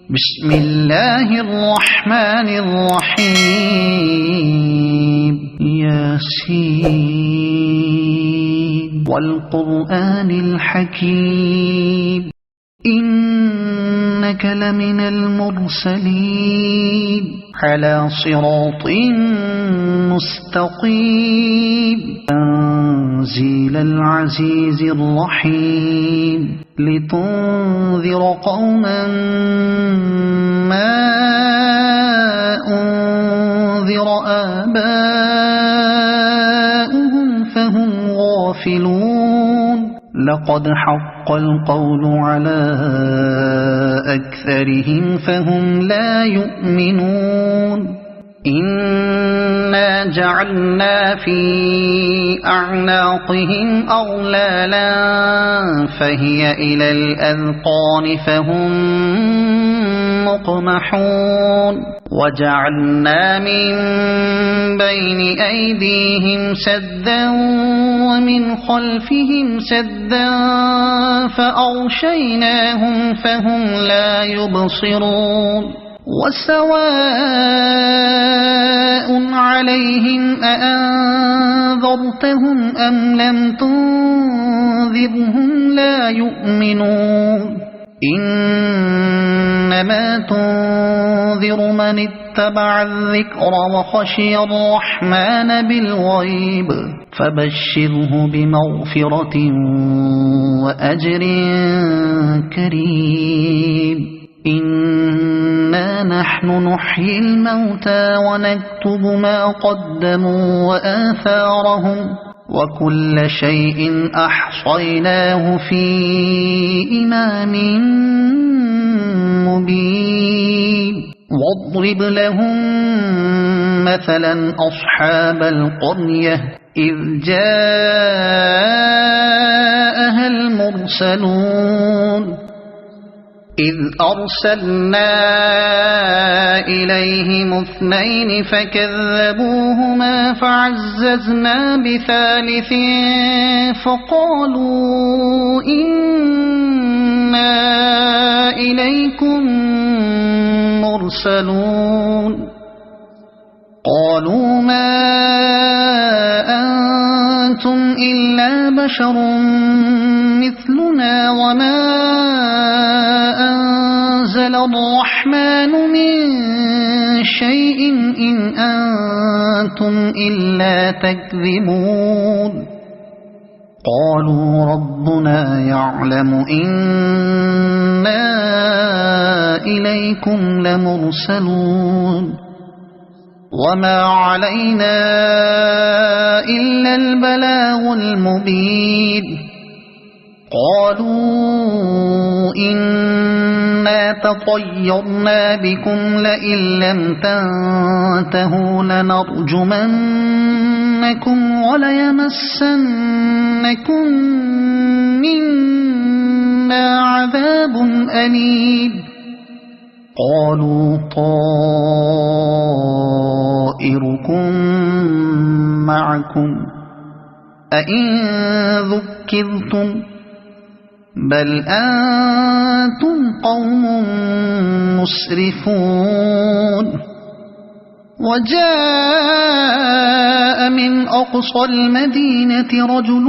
بسم الله الرحمن الرحيم ياسين والقرآن الحكيم إنك لمن المرسلين على صراط مستقيم تنزيل العزيز الرحيم لتنذر قوما ما أنذر آباؤهم فهم غافلون لقد حق القول على أكثرهم فهم لا يؤمنون إنا جعلنا في أعناقهم أغلالا فهي إلى الأذقان فهم مقمحون وجعلنا من بين أيديهم سدا ومن خلفهم سدا فأغشيناهم فهم لا يبصرون وسواء عليهم أأنذرتهم أم لم تنذرهم لا يؤمنون إنما تنذر من اتبع الذكر وخشي الرحمن بالغيب فبشره بمغفرة وأجر كريم إنا نحن نحيي الموتى ونكتب ما قدموا وآثارهم وكل شيء أحصيناه في إمام مبين واضرب لهم مثلا أصحاب القرية إذ جاءها المرسلون إذ أرسلنا إليهم اثنين فكذبوهما فعززنا بثالث فقالوا إنا إليكم مرسلون قالوا ما أنتم إلا بشر مثلنا وما أنزل الرحمن من شيء إن أنتم إلا تكذبون قالوا ربنا يعلم إنا إليكم لمرسلون وما علينا إلا البلاغ المبين قالوا إنا تطيرنا بكم لئن لم تنتهوا لنرجمنكم وليمسنكم منا عذاب أليم قالوا طائركم معكم أئن ذكرتم بل أنتم قوم مسرفون وجاء من أقصى المدينة رجل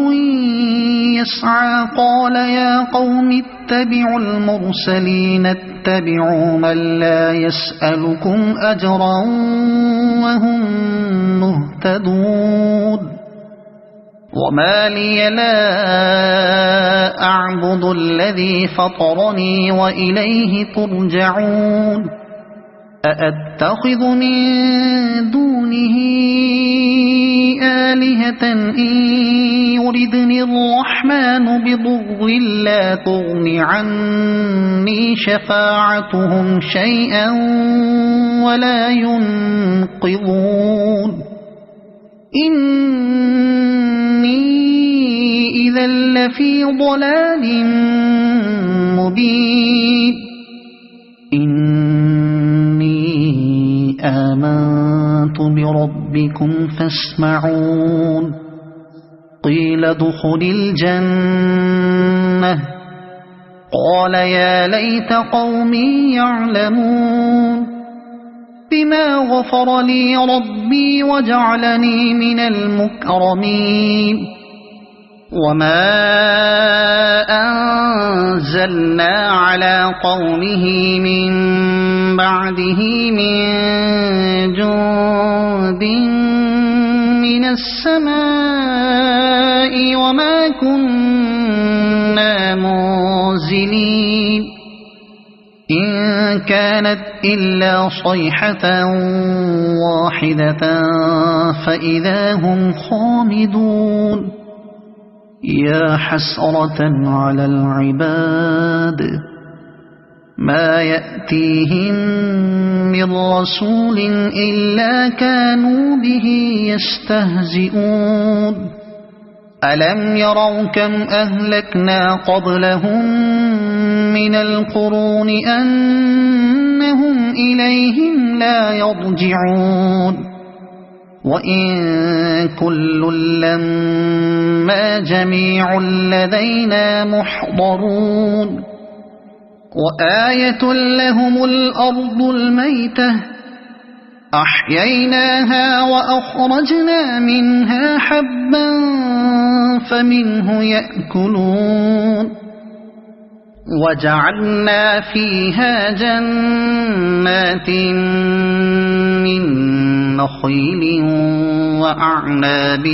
يسعى قال يا قوم اتبعوا المرسلين اتبعوا من لا يسألكم أجرا وهم مهتدون وما لي لا أعبد الذي فطرني وإليه ترجعون أأتخذ من دونه آلهة إن يردني الرحمن بضر لا تغن عني شفاعتهم شيئا ولا ينقذون إني إذا لفي ضلال مبين إني آمنت بربكم فاسمعون قيل ادخل الجنة قال يا ليت قومي يعلمون بما غفر لي ربي وجعلني من المكرمين وما أنزلنا على قومه من بعده من جند من السماء وما كنا منزلين إن كانت إلا صيحة واحدة فإذا هم خامدون يا حسرة على العباد ما يأتيهم من رسول إلا كانوا به يستهزئون ألم يروا كم أهلكنا قبلهم من القرون أنهم إليهم لا يرجعون وإن كل لما جميع لدينا محضرون وآية لهم الأرض الميتة أحييناها وأخرجنا منها حبا فمنه يأكلون وجعلنا فيها جنات من نخيل وأعناب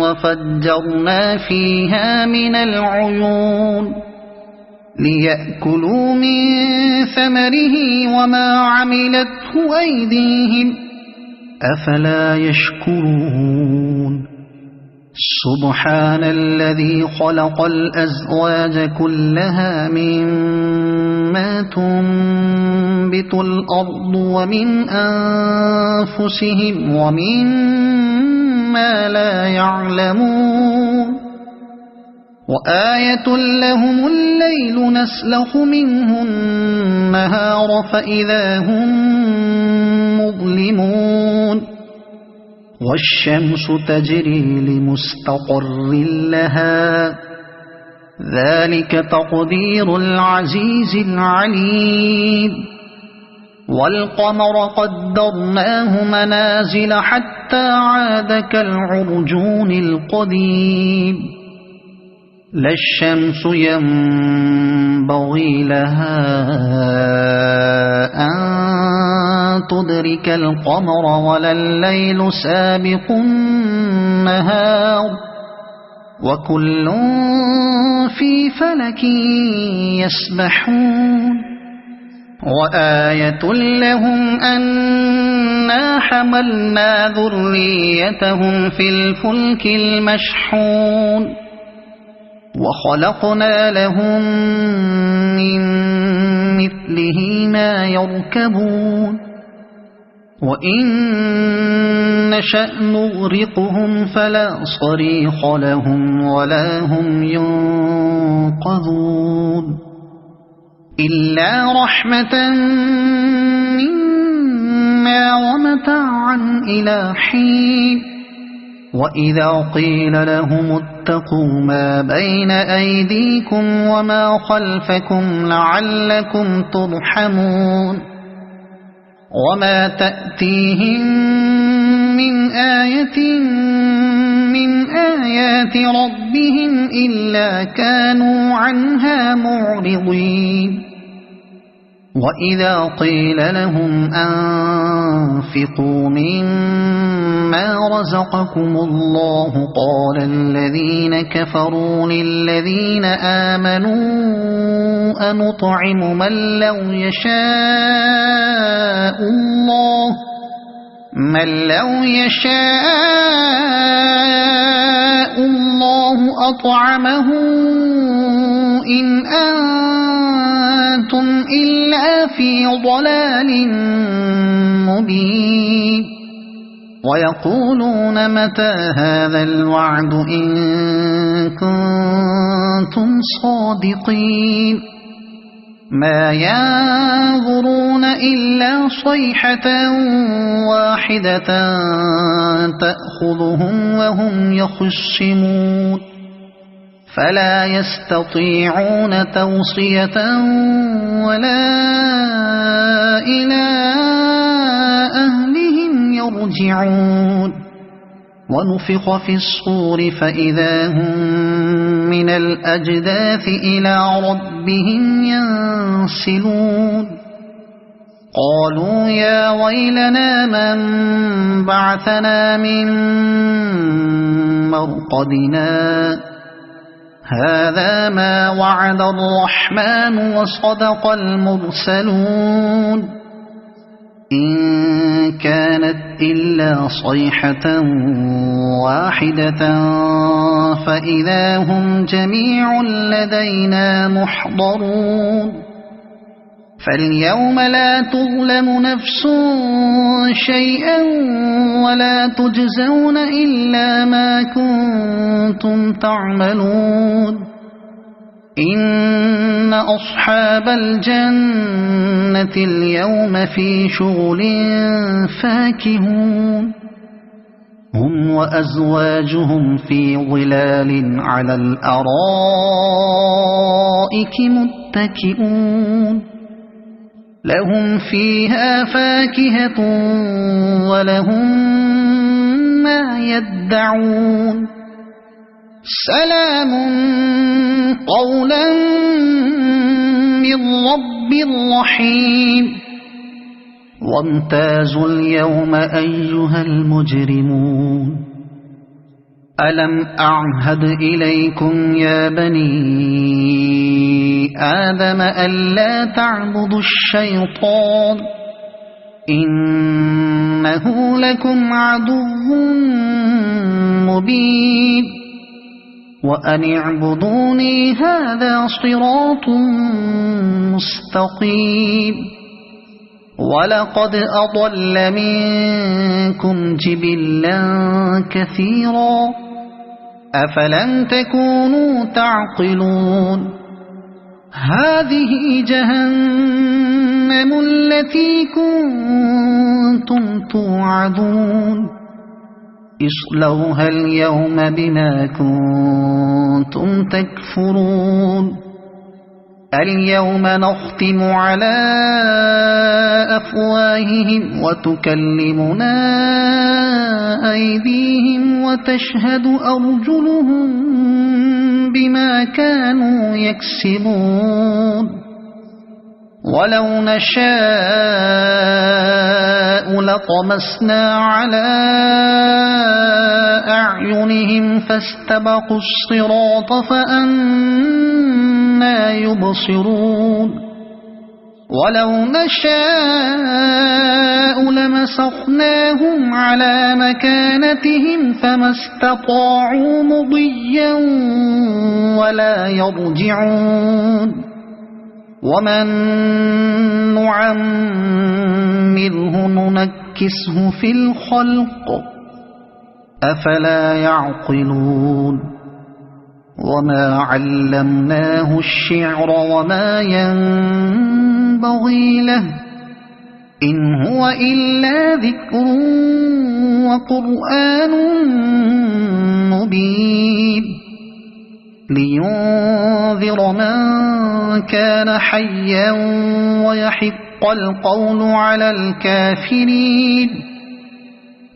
وفجرنا فيها من العيون ليأكلوا من ثمره وما عملته أيديهم أفلا يشكرون سبحان الذي خلق الأزواج كلها مما تنبت الأرض ومن أنفسهم ومما لا يعلمون وآية لهم الليل نسلخ منه النهار فإذا هم مظلمون والشمس تجري لمستقر لها ذلك تقدير العزيز العليم والقمر قدرناه منازل حتى عاد كالعرجون القديم لا الشمس ينبغي لها أن تدرك القمر ولا الليل سابق النهار وكل في فلك يسبحون وآية لهم أنا حملنا ذريتهم في الفلك المشحون وخلقنا لهم من مثله ما يركبون وإن نشأ نغرقهم فلا صريخ لهم ولا هم ينقذون إلا رحمة منا ومتاعا إلى حين وإذا قيل لهم اتقوا ما بين أيديكم وما خلفكم لعلكم ترحمون وما تأتيهم من آية من آيات ربهم إلا كانوا عنها معرضين وإذا قيل لهم أنفقوا مما رزقكم الله قال الذين كفروا للذين آمنوا أنطعم من لو يشاء الله أطعمه إن أنتم إلا في ضلال مبين ويقولون متى هذا الوعد إن كنتم صادقين ما ينظرون إلا صيحة واحدة تأخذهم وهم يخصمون فلا يستطيعون توصية ولا إلى أهلهم يرجعون ونفخ في الصور فإذا هم من الأجداث إلى ربهم ينسلون قالوا يا ويلنا من بعثنا من مرقدنا هذا ما وعد الرحمن وصدق المرسلون إن كانت إلا صيحة واحدة فإذا هم جميع لدينا محضرون فاليوم لا تظلم نفس شيئا ولا تجزون إلا ما كنتم تعملون إن أصحاب الجنة اليوم في شغل فاكهون هم وأزواجهم في ظلال على الأرائك متكئون لهم فيها فاكهة ولهم ما يدعون سلام قولا من رب رحيم وامتازوا اليوم أيها المجرمون ألم أعهد إليكم يا بني آدم ألا تعبدوا الشيطان إنه لكم عدو مبين وأن اعبدوني هذا صراط مستقيم ولقد أضل منكم جبلا كثيرا أفلم تكونوا تعقلون هذه جهنم التي كنتم توعدون اصلوها اليوم بما كنتم تكفرون اليوم نختم على أفواههم وتكلمنا أيديهم وتشهد أرجلهم بما كانوا يكسبون ولو نشاء لطمسنا على أعينهم فاستبقوا الصراط فأنى يبصرون ولو نشاء لمسخناهم على مكانتهم فما استطاعوا مضيا ولا يرجعون ومن نعمره ننكسه في الخلق أفلا يعقلون وما علمناه الشعر وما ينبغي له إن هو إلا ذكر وقرآن مبين لينذر من كان حيا ويحق القول على الكافرين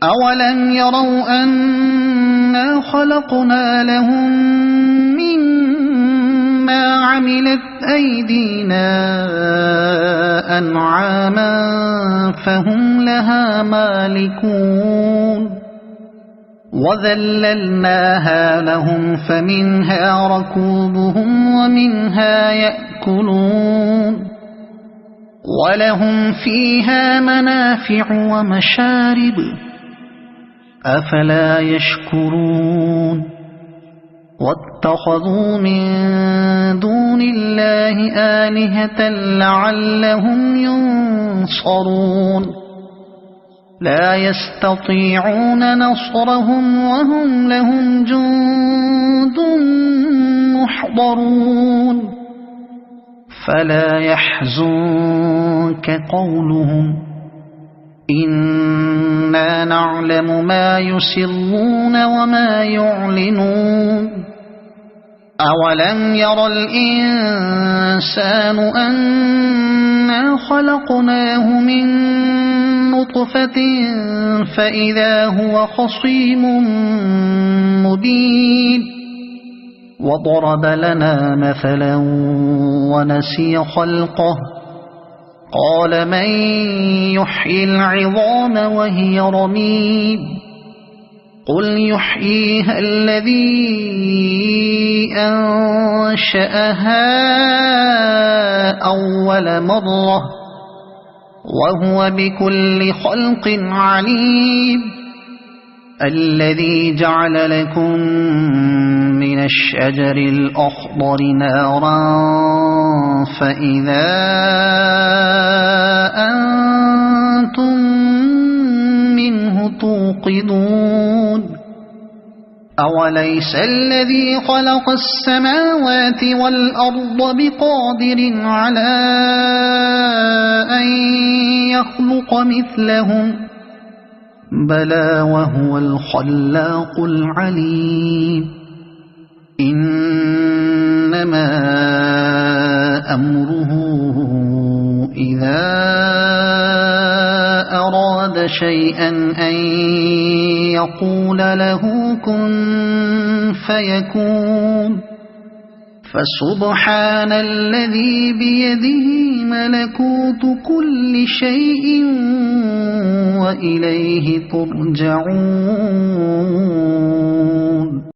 أولم يروا أنا خلقنا لهم مما عملت أيدينا أنعاما فهم لها مالكون وذللناها لهم فمنها ركوبهم ومنها يأكلون ولهم فيها منافع ومشارب أفلا يشكرون واتخذوا من دون الله آلهة لعلهم ينصرون لا يستطيعون نصرهم وهم لهم جند محضرون فلا يحزنك قولهم إنا نعلم ما يسرون وما يعلنون أولم ير الإنسان أنا خلقناه من نطفة فإذا هو خصيم مبين وضرب لنا مثلا ونسي خلقه قال من يحيي العظام وهي رميم قل يحييها الذي أنشأها أول مرة وهو بكل خلق عليم الذي جعل لكم من الشجر الأخضر نارا فإذا أنتم منه توقدون أوليس الذي خلق السماوات والأرض بقادر على أن يخلق مثلهم بلى وهو الخلاق العليم إنما أمره إذا أراد شيئا أن يقول له كن فيكون فسبحان الذي بيده ملكوت كل شيء وإليه ترجعون